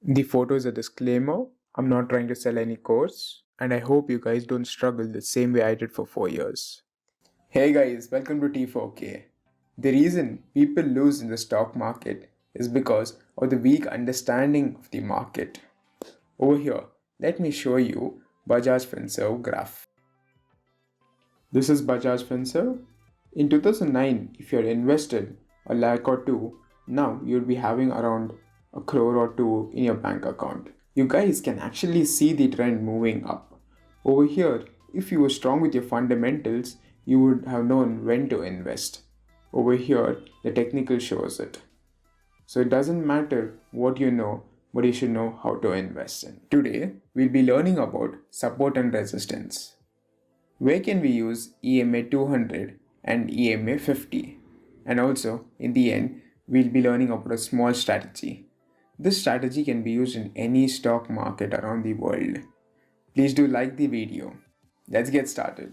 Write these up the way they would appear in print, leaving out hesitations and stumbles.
The photo is a disclaimer. I'm not trying to sell any course, and I hope you guys don't struggle the same way I did for 4 years. Hey guys, welcome to T4K. The reason people lose in the stock market is because of the weak understanding of the market. Over here, let me show you Bajaj Finserv graph. This is Bajaj Finserv. In 2009, if you had invested a lakh or two, now you'd be having around a crore or two in your bank account. You guys can actually see the trend moving up. Over here, if you were strong with your fundamentals, you would have known when to invest. Over here, the technical shows it. So it doesn't matter what you know, but you should know how to invest in. Today, we'll be learning about support and resistance. Where can we use EMA 200 and EMA 50? And also, in the end, we'll be learning about a small strategy. This strategy can be used in any stock market around the world. Please do like the video. Let's get started.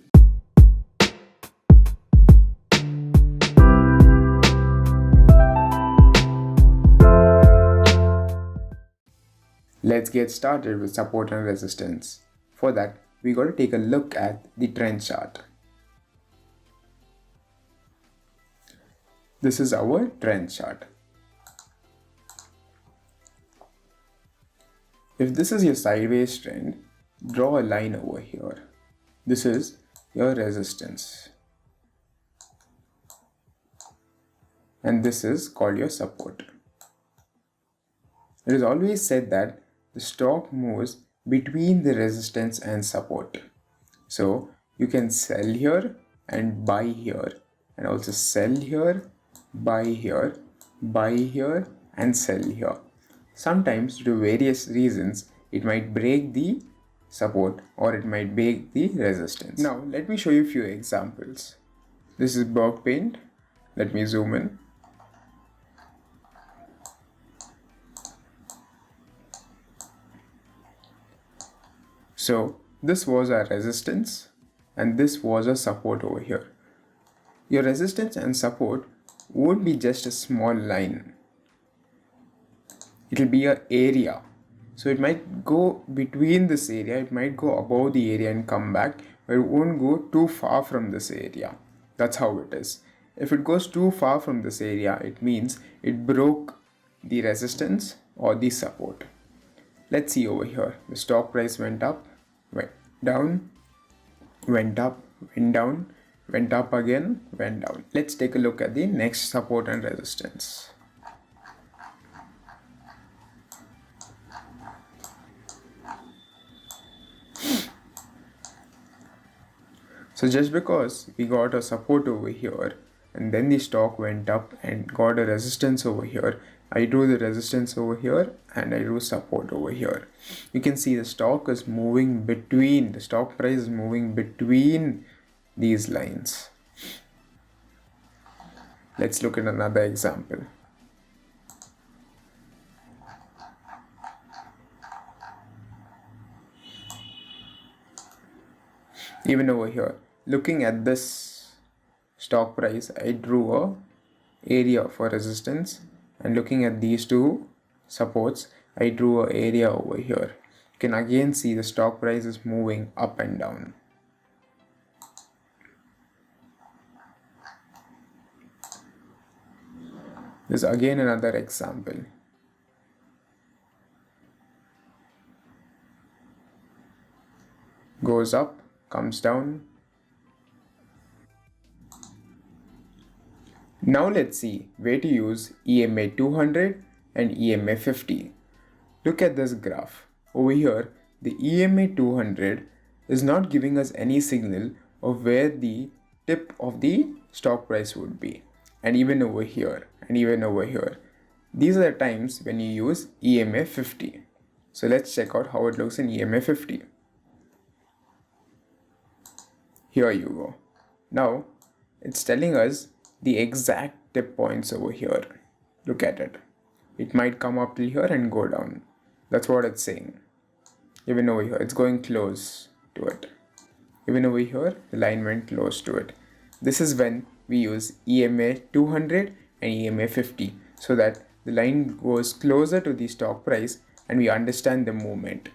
Let's get started with support and resistance. For that, we got to take a look at the trend chart. This is our trend chart. If this is your sideways trend, draw a line over here. This is your resistance. And this is called your support. It is always said that the stock moves between the resistance and support. So you can sell here and buy here, and also sell here, buy here, and sell here. Sometimes, due to various reasons, it might break the support or it might break the resistance. Now, let me show you a few examples. This is Berg Paint. Let me zoom in. So, this was our resistance and this was a support over here. Your resistance and support won't be just a small line. It will be an area. So it might go between this area, it might go above the area and come back, but it won't go too far from this area. That's how it is. If it goes too far from this area, it means it broke the resistance or the support. Let's see over here. The stock price went up, went down, went up, went down, went up again, went down. Let's take a look at the next support and resistance. So just because we got a support over here and then the stock went up and got a resistance over here, I drew the resistance over here and I drew support over here. You can see the stock is moving between, the stock price is moving between these lines. Let's look at another example. Even over here, looking at this stock price, I drew a area for resistance, and looking at these two supports, I drew a area over here. You can again see the stock price is moving up and down. This is again another example. Goes up, comes down. Now let's see where to use EMA 200 and EMA 50. Look at this graph. Over here, the EMA 200 is not giving us any signal of where the tip of the stock price would be. And even over here, and even over here. These are the times when you use EMA 50. So let's check out how it looks in EMA 50. Here you go. Now, it's telling us the exact tip points over here. Look at it. It might come up till here and go down. That's what it's saying. Even over here, it's going close to it. Even over here, the line went close to it. This is when we use EMA 200 and EMA 50 so that the line goes closer to the stock price and we understand the movement.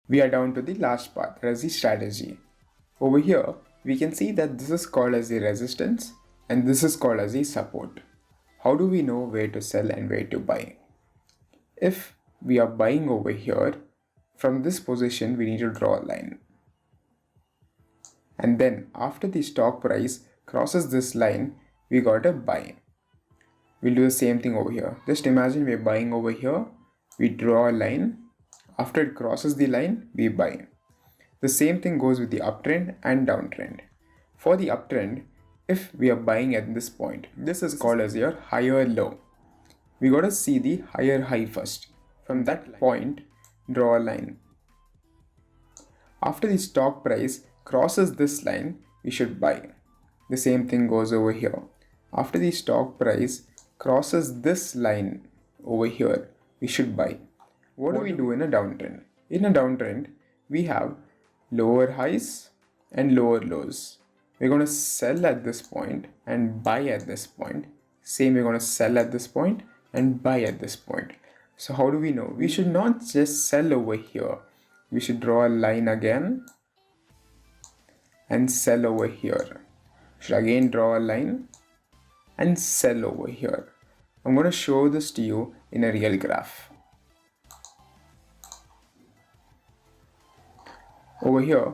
We are down to the last part, that is the strategy. Over here, we can see that this is called as the resistance and this is called as the support. How do we know where to sell and where to buy? If we are buying over here, from this position we need to draw a line. And then after the stock price crosses this line, we got a buy. We'll do the same thing over here. Just imagine we're buying over here, we draw a line. After it crosses the line, we buy. The same thing goes with the uptrend and downtrend. For the uptrend, if we are buying at this point, this is called as your higher low. We got to see the higher high first. From that point, draw a line. After the stock price crosses this line, we should buy. The same thing goes over here. After the stock price crosses this line over here, we should buy. What do we do in a downtrend? In a downtrend, we have lower highs and lower lows. We're going to sell at this point and buy at this point. Same, we're going to sell at this point and buy at this point. So how do we know? We should not just sell over here. We should draw a line again and sell over here. Should again draw a line and sell over here. I'm going to show this to you in a real graph. Over here,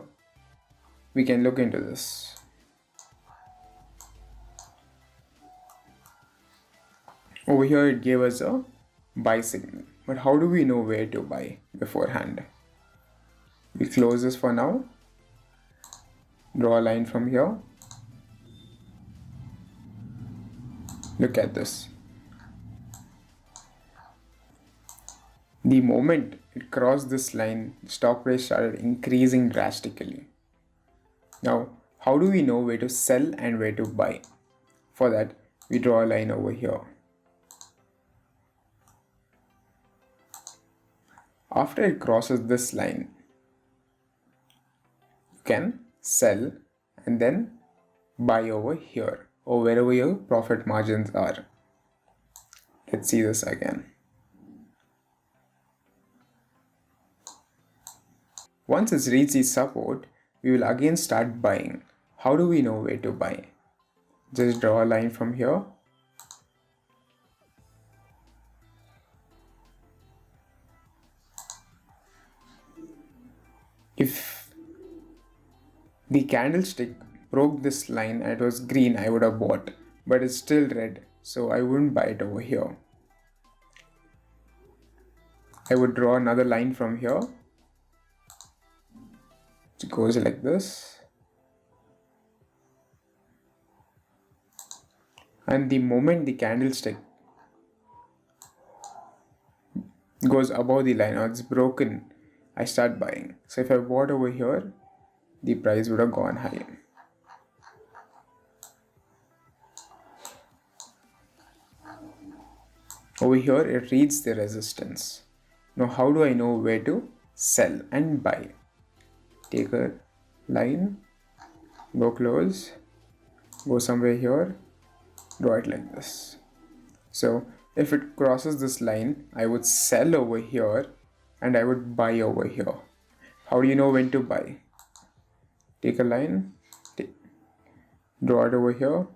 we can look into this. Over here, it gave us a buy signal. But how do we know where to buy beforehand? We close this for now. Draw a line from here. Look at this. The moment it crossed this line, the stock price started increasing drastically. Now, how do we know where to sell and where to buy? For that, we draw a line over here. After it crosses this line, you can sell and then buy over here or wherever your profit margins are. Let's see this again. Once it's reached the support, we will again start buying. How do we know where to buy? Just draw a line from here. If the candlestick broke this line and it was green, I would have bought, but it's still red, so I wouldn't buy it over here. I would draw another line from here. It goes like this. And the moment the candlestick goes above the line or it's broken, I start buying. So if I bought over here, the price would have gone high. Over here, it reads the resistance. Now, how do I know where to sell and buy? Take a line, go close, go somewhere here, draw it like this. So if it crosses this line, I would sell over here and I would buy over here. How do you know when to buy? Take a line, draw it over here.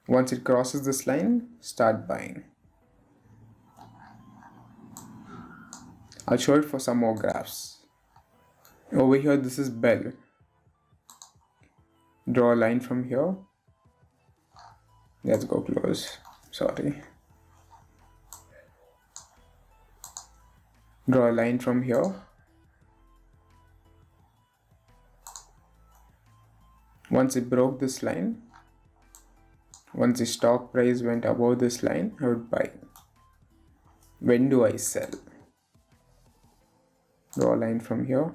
Once it crosses this line, start buying. I'll show it for some more graphs. Over here, this is bell. Draw a line from here. Let's go close. Sorry. Draw a line from here. Once it broke this line, once the stock price went above this line, I would buy. When do I sell? Draw a line from here.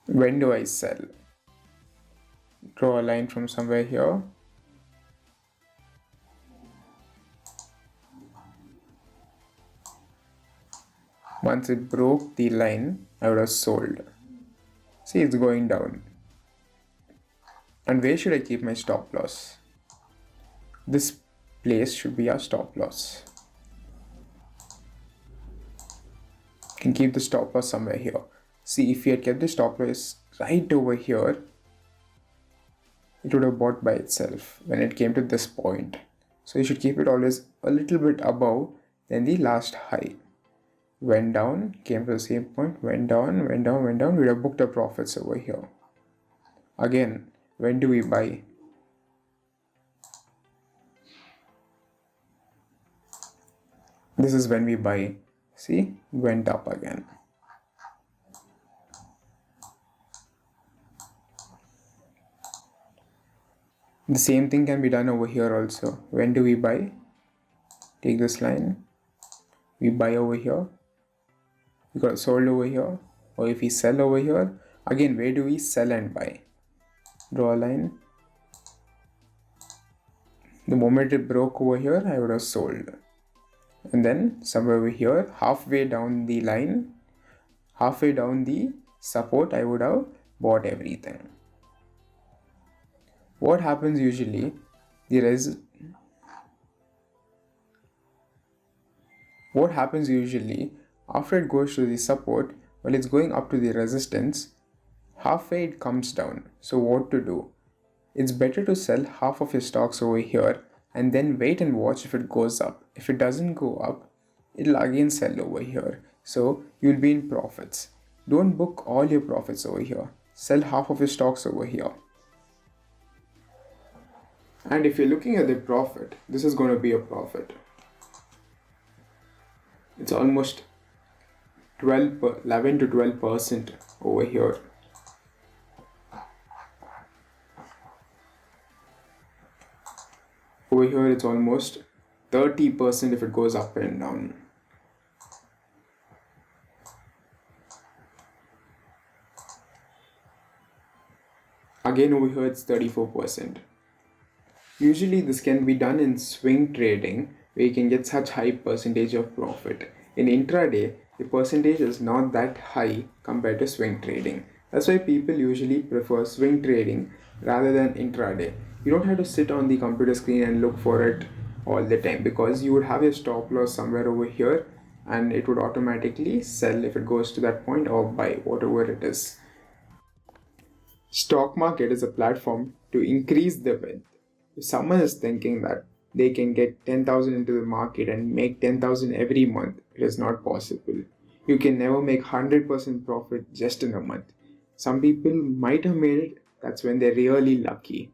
When do I sell? Draw a line from somewhere here. Once it broke the line, I would have sold. See, it's going down. And where should I keep my stop loss? This place should be our stop loss. You can keep the stop loss somewhere here. See, if we had kept the stop loss right over here, it would have bought by itself when it came to this point. So you should keep it always a little bit above than the last high. Went down, came to the same point, went down, went down, went down. We would have booked our profits over here. Again, when do we buy? This is when we buy. See, went up again. The same thing can be done over here also. When do we buy? Take this line. We buy over here. We got sold over here. Or if we sell over here, again, where do we sell and buy? Draw a line. The moment it broke over here, I would have sold. And then somewhere over here, halfway down the line, halfway down the support, I would have bought everything. What happens usually? What happens usually after it goes to the support, while it's going up to the resistance, halfway it comes down. So what to do? It's better to sell half of your stocks over here and then wait and watch if it goes up. If it doesn't go up, it'll again sell over here. So you'll be in profits. Don't book all your profits over here. Sell half of your stocks over here. And if you're looking at the profit, this is going to be a profit. It's almost 11 to 12% over here. Over here it's almost 30% if it goes up and down. Again over here it's 34%. Usually this can be done in swing trading where you can get such high percentage of profit. In intraday, the percentage is not that high compared to swing trading. That's why people usually prefer swing trading rather than intraday. You don't have to sit on the computer screen and look for it all the time because you would have your stop loss somewhere over here and it would automatically sell if it goes to that point or buy whatever it is. Stock market is a platform to increase the wealth. If someone is thinking that they can get 10,000 into the market and make 10,000 every month, it is not possible. You can never make 100% profit just in a month. Some people might have made it, that's when they're really lucky.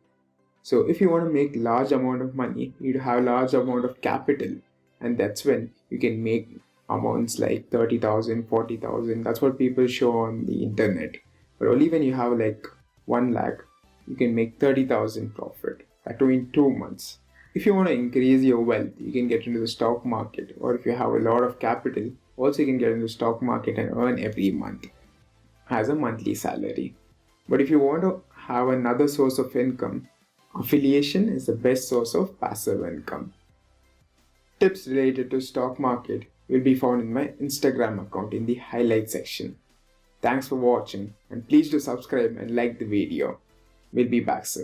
So if you want to make large amount of money, you need to have large amount of capital, and that's when you can make amounts like 30,000, 40,000. That's what people show on the internet. But only when you have like 1 lakh, you can make 30,000 profit. That too in 2 months. If you want to increase your wealth, you can get into the stock market, or if you have a lot of capital, also you can get into the stock market and earn every month as a monthly salary. But if you want to have another source of income, affiliation is the best source of passive income. Tips related to stock market will be found in my Instagram account in the highlight section. Thanks for watching and please do subscribe and like the video. We'll be back soon.